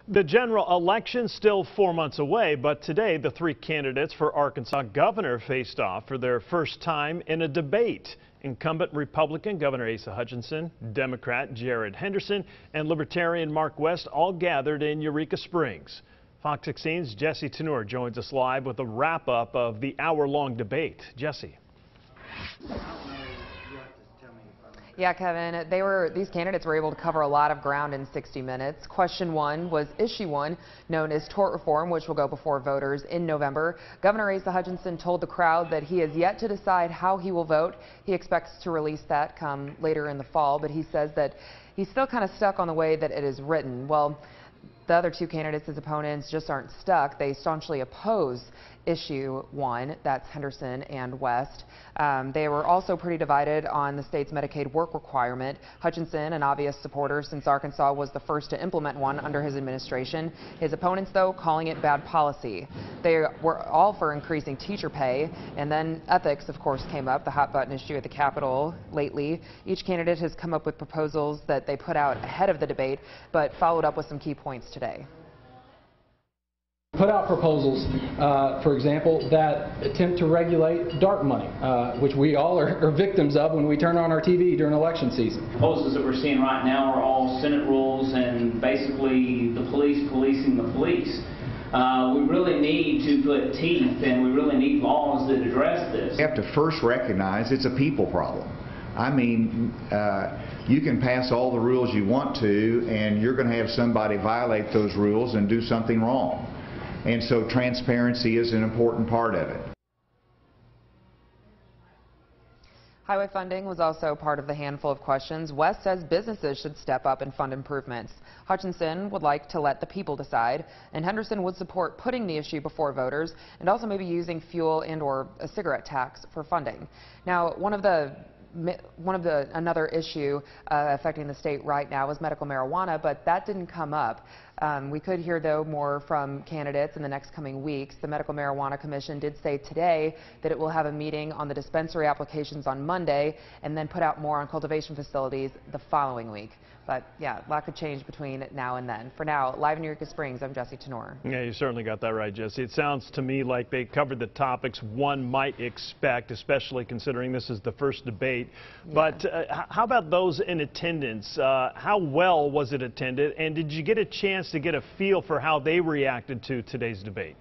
The general election still 4 months away, but today the three candidates for Arkansas governor faced off for their first time in a debate. Incumbent Republican Governor Asa Hutchinson, Democrat Jared Henderson, and Libertarian Mark West all gathered in Eureka Springs. Fox 16's Jesse Tenor joins us live with a wrap-up of the hour-long debate. Jesse. Yeah, Kevin, these candidates were able to cover a lot of ground in 60 minutes. Question one was issue one, known as tort reform, which will go before voters in November. Governor Asa Hutchinson told the crowd that he has yet to decide how he will vote. He expects to release that come later in the fall, but he says that he's still kind of stuck on the way that it is written. Well, the other two candidates, his opponents, just aren't stuck. They staunchly oppose issue one, that's Henderson and West. They were also pretty divided on the state's Medicaid work requirement. Hutchinson, an obvious supporter since Arkansas was the first to implement one under his administration. His opponents, though, calling it bad policy. They were all for increasing teacher pay, and then ethics, of course, came up, the hot-button issue at the Capitol lately. Each candidate has come up with proposals that they put out ahead of the debate, but followed up with some key points today. Put out proposals, for example, that attempt to regulate dark money, which we all are victims of when we turn on our TV during election season. Proposals that we're seeing right now are all Senate rules and basically the police policing the police. We really need to put teeth, and we really need laws that address this. You have to first recognize it's a people problem. I mean, you can pass all the rules you want to, and you're going to have somebody violate those rules and do something wrong. And so transparency is an important part of it. Highway funding was also part of the handful of questions. West says businesses should step up and fund improvements. Hutchinson would like to let the people decide, and Henderson would support putting the issue before voters and also maybe using fuel and/or a cigarette tax for funding. Now, another issue affecting the state right now is medical marijuana, but that didn't come up. We could hear, though, more from candidates in the next coming weeks. The Medical Marijuana Commission did say today that it will have a meeting on the dispensary applications on Monday and then put out more on cultivation facilities the following week. But yeah, a lot could change between now and then. For now, live in Eureka Springs, I'm Jesse Tenor. Yeah, you certainly got that right, Jesse. It sounds to me like they covered the topics one might expect, especially considering this is the first debate. Yeah. But how about those in attendance? How well was it attended, and did you get a chance to get a feel for how they reacted to today's debate?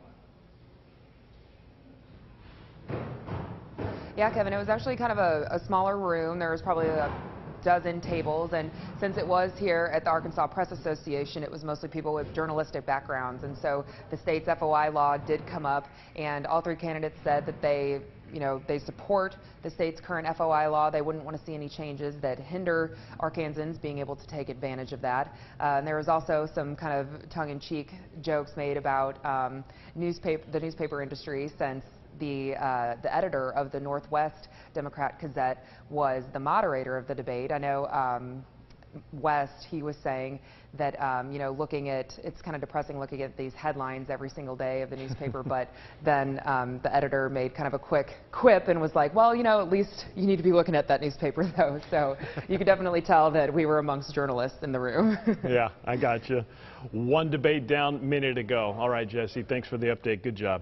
Yeah, Kevin, it was actually kind of a smaller room. There was probably a dozen tables, and since it was here at the Arkansas Press Association, it was mostly people with journalistic backgrounds, and so the state's FOI law did come up, and all three candidates said that they support the state's current FOI law. They wouldn't want to see any changes that hinder Arkansans being able to take advantage of that. And there was also some kind of tongue-in-cheek jokes made about the newspaper industry, since the editor of the Northwest Democrat Gazette was the moderator of the debate. I know West, he was saying that, it's kind of depressing looking at these headlines every single day of the newspaper, but then the editor made kind of a quick quip and was like, well, at least you need to be looking at that newspaper, though. So you could definitely tell that we were amongst journalists in the room. Yeah, I got you. One debate down, minute ago. All right, Jesse, thanks for the update. Good job.